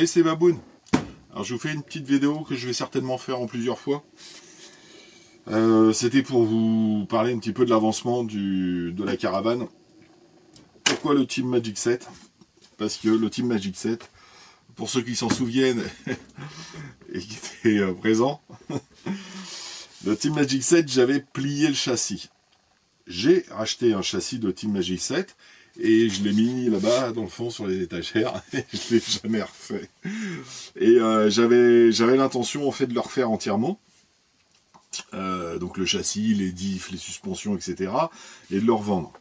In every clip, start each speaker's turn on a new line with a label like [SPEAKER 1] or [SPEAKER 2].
[SPEAKER 1] Salut, c'est Baboun. Alors je vous fais une petite vidéo que je vais certainement faire en plusieurs fois. C'était pour vous parler un petit peu de l'avancement de la caravane. Pourquoi le Team Magic 7? Parce que le Team Magic 7, pour ceux qui s'en souviennent et qui étaient présents, le Team Magic 7, j'avais plié le châssis. J'ai racheté un châssis de Team Magic 7 et je l'ai mis là-bas dans le fond sur les étagères et je l'ai jamais refait. Et j'avais l'intention en fait de le refaire entièrement. Donc le châssis, les diffs, les suspensions, etc. et de le revendre.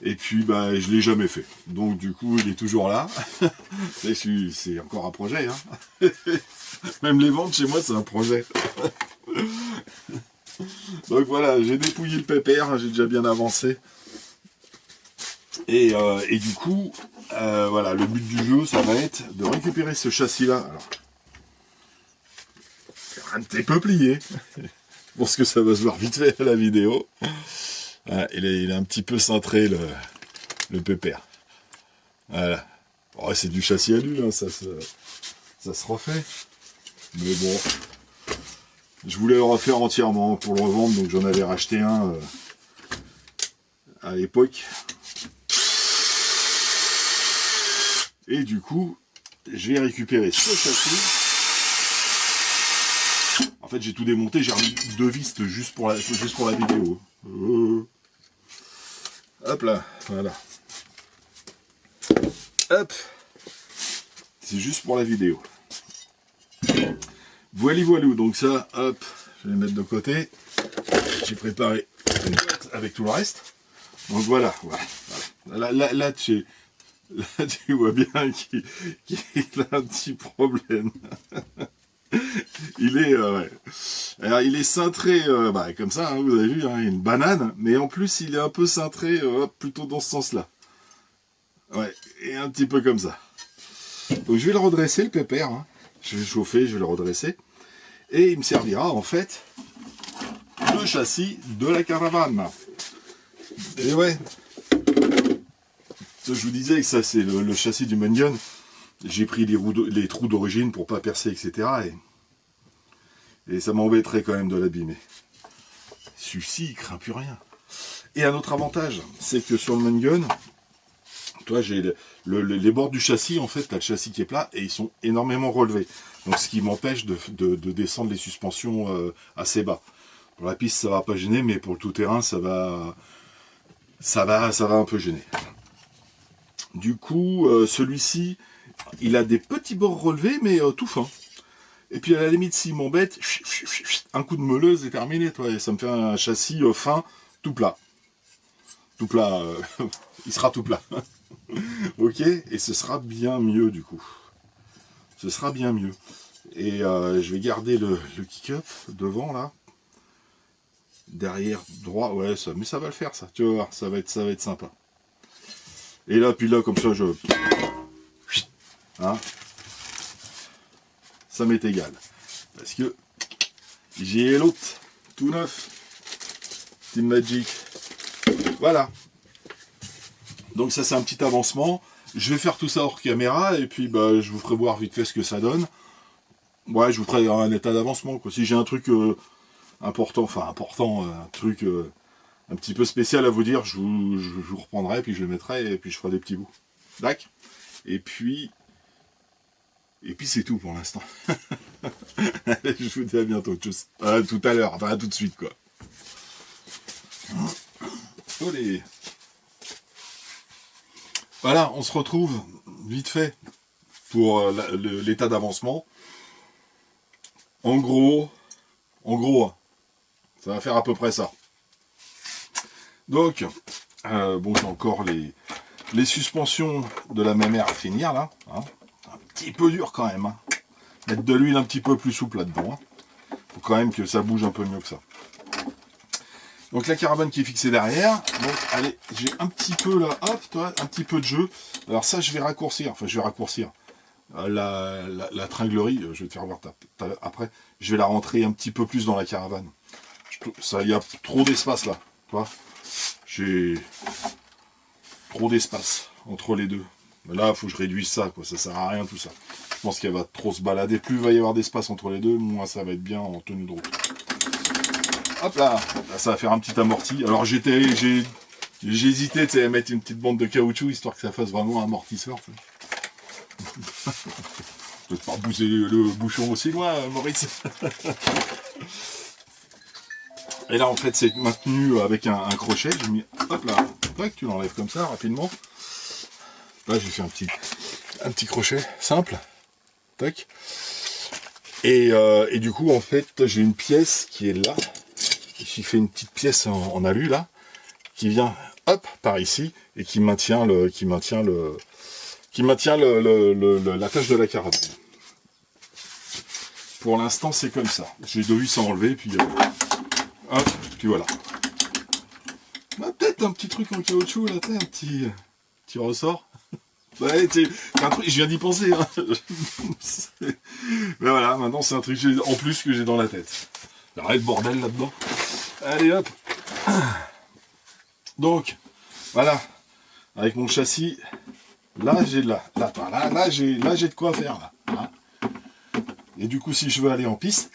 [SPEAKER 1] Et puis bah je l'ai jamais fait. Donc du coup il est toujours là. C'est encore un projet. Hein. Même les ventes chez moi c'est un projet. Donc voilà, j'ai dépouillé le pépère, j'ai déjà bien avancé. Et du coup, voilà, le but du jeu, ça va être de récupérer ce châssis-là. Alors, un petit peu plié, pour ce que ça va se voir vite fait à la vidéo. Il est un petit peu cintré, le pépère. Voilà. Oh, c'est du châssis à nul, hein, ça se refait. Mais bon, je voulais le refaire entièrement pour le revendre, donc j'en avais racheté un à l'époque. Et du coup, je vais récupérer ce châssis. En fait, j'ai tout démonté, j'ai remis 2 vis juste pour la vidéo. Hop là, voilà. Hop. C'est juste pour la vidéo. Voilà, donc ça, hop, je vais le mettre de côté. J'ai préparé une boîte avec tout le reste. Donc voilà. Là, tu vois bien qu'il a un petit problème. Il est, ouais. Alors, il est cintré, comme ça, hein, vous avez vu, hein, une banane, mais en plus, il est un peu cintré, plutôt dans ce sens-là. Ouais, et un petit peu comme ça. Donc, je vais le redresser, le pépère. Hein. Je vais le chauffer, je vais le redresser. Et il me servira, en fait, de châssis de la caravane. Et ouais. Je vous disais que ça, c'est le châssis du Mungon. J'ai pris les trous d'origine pour pas percer, etc. Et ça m'embêterait quand même de l'abîmer. Celui-ci, il craint plus rien. Et un autre avantage, c'est que sur le Mungon, toi, j'ai les bords du châssis, en fait, t'as le châssis qui est plat et ils sont énormément relevés. Donc, ce qui m'empêche de descendre les suspensions assez bas. Pour la piste, ça va pas gêner, mais pour le tout-terrain, ça va un peu gêner. Du coup, celui-ci, il a des petits bords relevés, mais tout fin. Et puis à la limite, s'il m'embête, un coup de meuleuse et terminé. Toi, et ça me fait un châssis fin, tout plat. Tout plat, il sera tout plat. Ok, et ce sera bien mieux du coup. Ce sera bien mieux. Et je vais garder le kick-up devant là. Derrière, droit, ouais, mais ça va le faire ça. Tu vas voir, ça va être sympa. Et là, puis là, comme ça, hein, ça m'est égal. Parce que j'ai l'autre, tout neuf. Team Magic. Voilà. Donc ça, c'est un petit avancement. Je vais faire tout ça hors caméra, et puis bah, je vous ferai voir vite fait ce que ça donne. Ouais, je vous ferai un état d'avancement. Si j'ai un truc important, un truc un petit peu spécial à vous dire, je vous reprendrai, puis je le mettrai, et puis je ferai des petits bouts. D'accord. Et puis c'est tout pour l'instant. Je vous dis à bientôt. Tchuss. Tout à l'heure, enfin à tout de suite quoi. Allez. Voilà, on se retrouve vite fait pour l'état d'avancement. En gros, ça va faire à peu près ça. Donc, bon, j'ai encore les suspensions de la même air à finir là. Hein. Un petit peu dur quand même. Hein. Mettre de l'huile un petit peu plus souple là-dedans. Hein. Faut quand même que ça bouge un peu mieux que ça. Donc la caravane qui est fixée derrière. Donc allez, j'ai un petit peu là, hop, toi, un petit peu de jeu. Alors ça, je vais raccourcir. Enfin, je vais raccourcir. La tringlerie, je vais te faire voir après. Je vais la rentrer un petit peu plus dans la caravane. Il y a trop d'espace là. J'ai trop d'espace entre les deux. Mais là, il faut que je réduise ça, quoi. Ça sert à rien tout ça. Je pense qu'elle va trop se balader. Plus il va y avoir d'espace entre les deux, moins ça va être bien en tenue de route. Hop là, là ça va faire un petit amorti. Alors j'ai hésité à mettre une petite bande de caoutchouc, histoire que ça fasse vraiment un amortisseur. Je vais pas pousser le bouchon aussi loin, Maurice. Et là, en fait, c'est maintenu avec un crochet. J'ai mis, hop là, tac, tu l'enlèves comme ça, rapidement. Là, j'ai fait un petit crochet simple. Tac. Et du coup, en fait, j'ai une pièce qui est là. J'ai fait une petite pièce en alu, là, qui vient, hop, par ici, et qui maintient l'attache de la caravane. Pour l'instant, c'est comme ça. J'ai dû s'en enlever, puis hop, puis voilà. Bah, peut-être un petit truc en caoutchouc, là, un petit ressort. Ouais, c'est un truc, je viens d'y penser. Hein. Mais voilà, maintenant, c'est un truc en plus que j'ai dans la tête. Arrête, bordel, là-dedans. Allez, hop. Donc, voilà. Avec mon châssis, là, j'ai de quoi faire, là. Hein. Et du coup, si je veux aller en piste,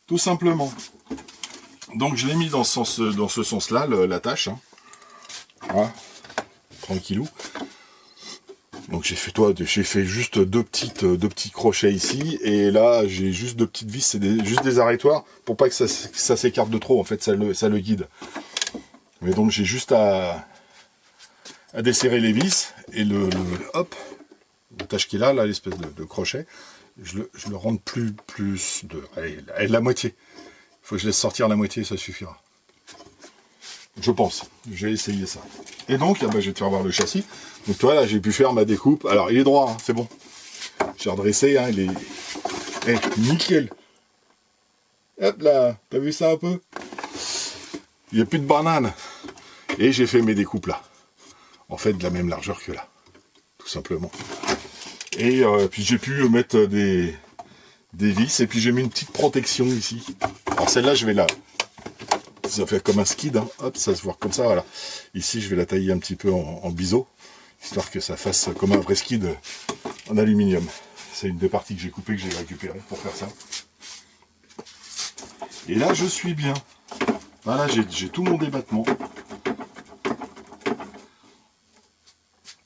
[SPEAKER 1] tout simplement. Donc, je l'ai mis dans ce sens-là, l'attache. Hein. Voilà. Tranquillou. Donc, j'ai fait juste deux petits crochets ici. Et là, j'ai juste deux petites vis, c'est juste des arrêtoirs pour pas que ça s'écarte de trop. En fait, ça le guide. Mais donc, j'ai juste à desserrer les vis et hop. L'attache qui est là, l'espèce de crochet, je le rentre allez, la moitié. Il faut que je laisse sortir la moitié, ça suffira. Je pense. J'ai essayé ça. Et donc, je vais te faire voir le châssis. Donc toi, là, j'ai pu faire ma découpe. Alors, il est droit, hein, c'est bon. J'ai redressé, hein, il est... nickel. Hop là, t'as vu ça un peu? Il n'y a plus de banane. Et j'ai fait mes découpes là. En fait, de la même largeur que là. Tout simplement. Et puis j'ai pu mettre des vis, et puis j'ai mis une petite protection ici. Alors celle-là, je vais ça fait comme un skid, hein. Hop, ça se voit comme ça, voilà. Ici, je vais la tailler un petit peu en biseau, histoire que ça fasse comme un vrai skid en aluminium. C'est une des parties que j'ai coupées, que j'ai récupérées pour faire ça. Et là, je suis bien. Voilà, j'ai tout mon débattement.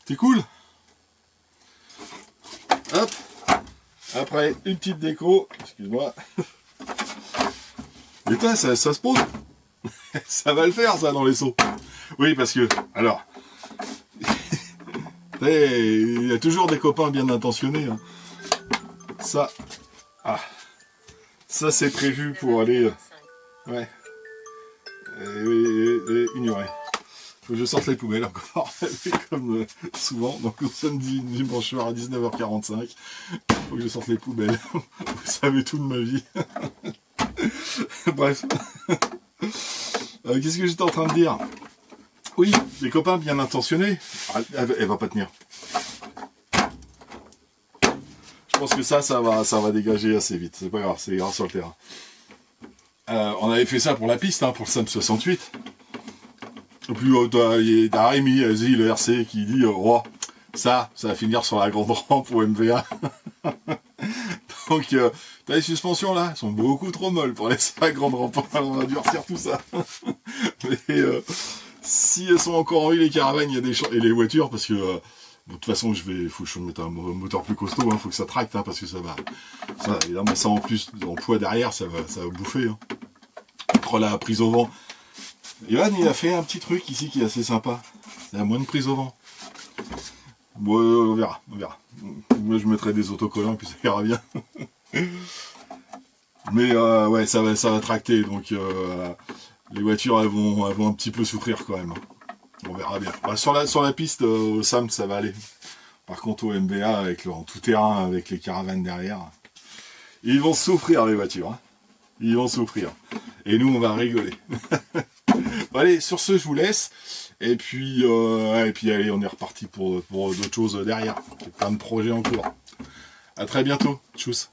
[SPEAKER 1] C'est cool. Hop. Après, une petite déco. Excuse-moi. Et toi, ça se pose. Ça va le faire, ça, dans les seaux. Oui, parce que, alors, il y a toujours des copains bien intentionnés. Hein. Ça, ça c'est prévu pour aller... ouais. Ignorer. Faut que je sorte les poubelles encore, comme souvent. Donc nous sommes dimanche soir à 19h45. Faut que je sorte les poubelles. Vous savez tout de ma vie. Bref. Qu'est-ce que j'étais en train de dire? Oui, des copains bien intentionnés. Elle va pas tenir. Je pense que ça va dégager assez vite. C'est pas grave, c'est grave sur le terrain. On avait fait ça pour la piste, hein, pour le SAM 68. Et puis t'as Rémi, le RC, qui dit oh, ça va finir sur la grande rampe au MVA. Donc t'as les suspensions là, elles sont beaucoup trop molles pour laisser la grande rampe. On a dû resserrer tout ça. Mais si elles sont encore en vie, les caravanes, il y a des et les voitures, parce que de toute façon faut que je mette un moteur plus costaud, hein, faut que ça tracte, hein, parce que ça évidemment, ça en plus en poids derrière, ça va bouffer. Hein. Entre la prise au vent. Ivan, il a fait un petit truc ici qui est assez sympa. C'est la moindre prise au vent. Bon, on verra. Moi, je mettrai des autocollants, puis ça ira bien. Mais ouais, ça va tracter, donc les voitures, elles vont un petit peu souffrir quand même. On verra bien. Bah, sur la piste, au SAM, ça va aller. Par contre, au MVA, en tout terrain, avec les caravanes derrière, ils vont souffrir, les voitures. Hein. Ils vont souffrir. Et nous, on va rigoler. Bon, allez, sur ce, je vous laisse. Et puis allez, on est reparti pour d'autres choses derrière. Plein de projets en cours. À très bientôt. Tchuss.